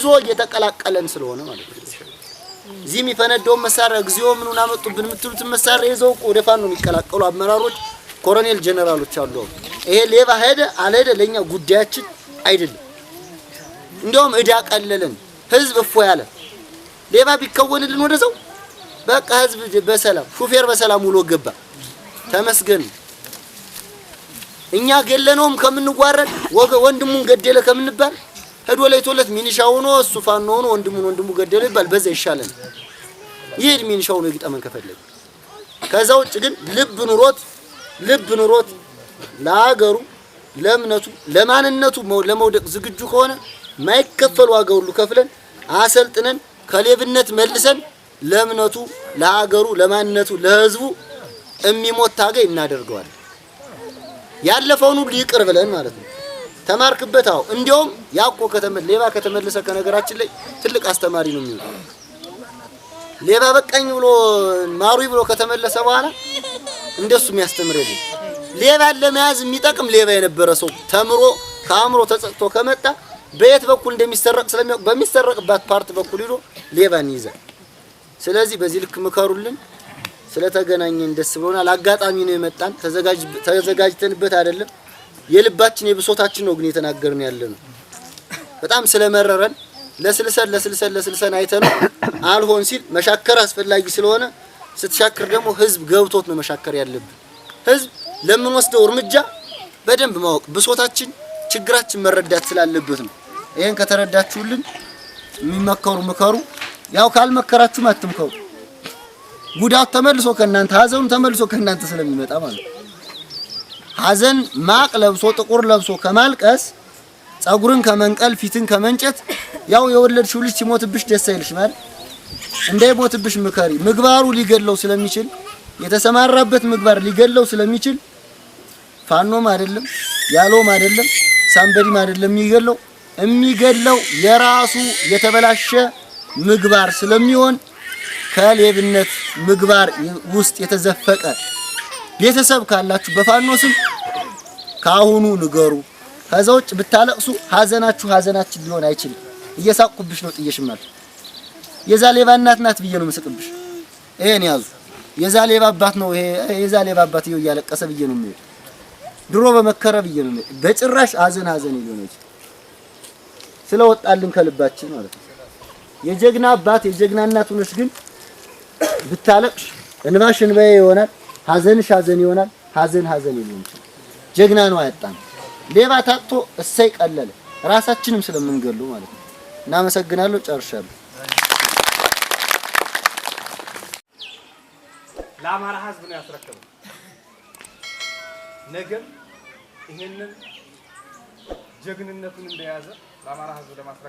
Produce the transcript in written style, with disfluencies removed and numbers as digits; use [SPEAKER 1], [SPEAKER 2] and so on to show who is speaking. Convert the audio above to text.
[SPEAKER 1] ይዞ እየተቀላቀለን ስለሆነ ማለት ነው እዚህ የሚፈነደው መሳሪያ እግዚኦ ምኑን አመጡብን የምትሉት መሳሪያ ይዘው ወደ ፋኖ የሚቀላቀሉ አመራሮች ኮሎኔል ጀነራሎች አሉ ይሄ ሌባ ሄደ አልሄደ ለኛ ጉዳያችን አይደለም እንደውም እዳ ቀለለን ህዝብ እፎ ያለ ሌባ ቢከወንልን ወደዛው በቃ ህዝብ በሰላም ሹፌር በሰላም ውሎ ገባ ተመስገን እኛ ገለነውም ከምንጓረድ ወንድሙን ገደለ ከምንባል ሄዶ ለይቶለት ሚኒሻው ነው እሱ ፋኖ ነው ወንድሙ ገደለ ይባል በዛ ይሻለን ይሄድ ሚኒሻው ነው ይግጠመን ከፈለገ ከዛው ውጭ ግን ልብ ኑሮት ለሀገሩ ለእምነቱ ለማንነቱ ለመውደቅ ዝግጁ ከሆነ ማይከፈል ዋጋ ሁሉ ከፍለን አሰልጥነን ከሌብነት መልሰን ለእምነቱ ለሀገሩ ለማንነቱ ለህዝቡ እሚሞት ታገይ እናደርገዋለን ያለፈውን ሁሉ ይቅር ብለን ማለት ነው ተማርክበት አው እንዲያውም ያቆ ሌባ ከተመለሰ ከነገራችን ላይ ትልቅ አስተማሪ ነው የሚሆነው ሌባ በቃኝ ብሎ ማሩይ ብሎ ከተመለሰ በኋላ እንደሱ የሚያስተምር የለም ሌባ ለመያዝ የሚጠቅም ሌባ የነበረ ሰው ተምሮ ካምሮ ተጸጥቶ ከመጣ በየት በኩል እንደሚሰረቅ ስለሚያውቅ በሚሰረቅባት ፓርት በኩል ይሎ ሌባን ይይዛል ስለዚህ በዚህ ልክ መከሩልን ስለተገናኘን ደስ ብሎናል አጋጣሚ ነው የመጣን ተዘጋጅተንበት አይደለም የልባችን የብሶታችን ነው ግን የተናገርን ያለነው በጣም ስለመረረን ለስልሰን አይተን አልሆን ሲል መሻከር አስፈላጊ ስለሆነ ስትሻከር ደግሞ ህዝብ ገብቶት ነው መሻከር ያለብን ህዝብ ለምን ወስደው እርምጃ በደንብ ማወቅ ብሶታችን ችግራችን መረዳት ስላለበት ነው ይሄን ከተረዳችሁልን የሚመከሩ መከሩ ያው ካልመከራችሁ አትምከሩ ጉዳት ተመልሶ ከናንተ ሀዘኑ ተመልሶ ከናንተ ስለሚመጣ ማለት ሀዘን ማቅ ለብሶ ጥቁር ለብሶ ከማልቀስ ጸጉርን ከመንቀል ፊትን ከመንጨት ያው የወለድሽው ልጅ ሲሞትብሽ ደስ አይልሽ ማለት እንዳይሞትብሽ ምከሪ ምግባሩ ሊገለው ስለሚችል የተሰማራበት ምግባር ሊገለው ስለሚችል ፋኖም አይደለም ያሎም አይደለም ሳምበዲም አይደለም የሚገለው የራሱ የተበላሸ ምግባር ስለሚሆን ከሌብነት ምግባር ውስጥ የተዘፈቀ ቤተሰብ ካላችሁ በፋኖ ስም ካሁኑ ንገሩ ከዛውጭ ብታለቅሱ ሀዘናችን ሊሆን አይችልም እየሳቁብሽ ነው ጥየሽማል የዛሌባ እናት ናት ብዬ ነው መስቅብሽ ይሄን ያዙ የዛሌባ አባት ነው ይሄ የዛሌባ አባት ይው ያለቀሰ ብዬ ነው የሚሄድ ድሮ በመከረ ብዬ ነው በጭራሽ ሀዘን ይሆነው ስለወጣልን ከልባችን ማለት ነው የጀግና አባት የጀግና እናት ሆነሽ ግን ብታለቅሽ እንባሽ እንባዬ ይሆናል ሀዘንሽ ሀዘን ይሆናል ሀዘን ይሆናል ጀግና ነው አያጣም ሌባ ታጥቶ እሰይ ቀለለ ራሳችንም ስለምንገሉ ማለት ነው እናመሰግናለሁ ጨርሻለሁ
[SPEAKER 2] ለአማራ ህዝብ ነው ያስረከበው ነገር ይሄንን ጀግንነቱን እንደያዘ ለአማራ ህዝብ ለማስረከብ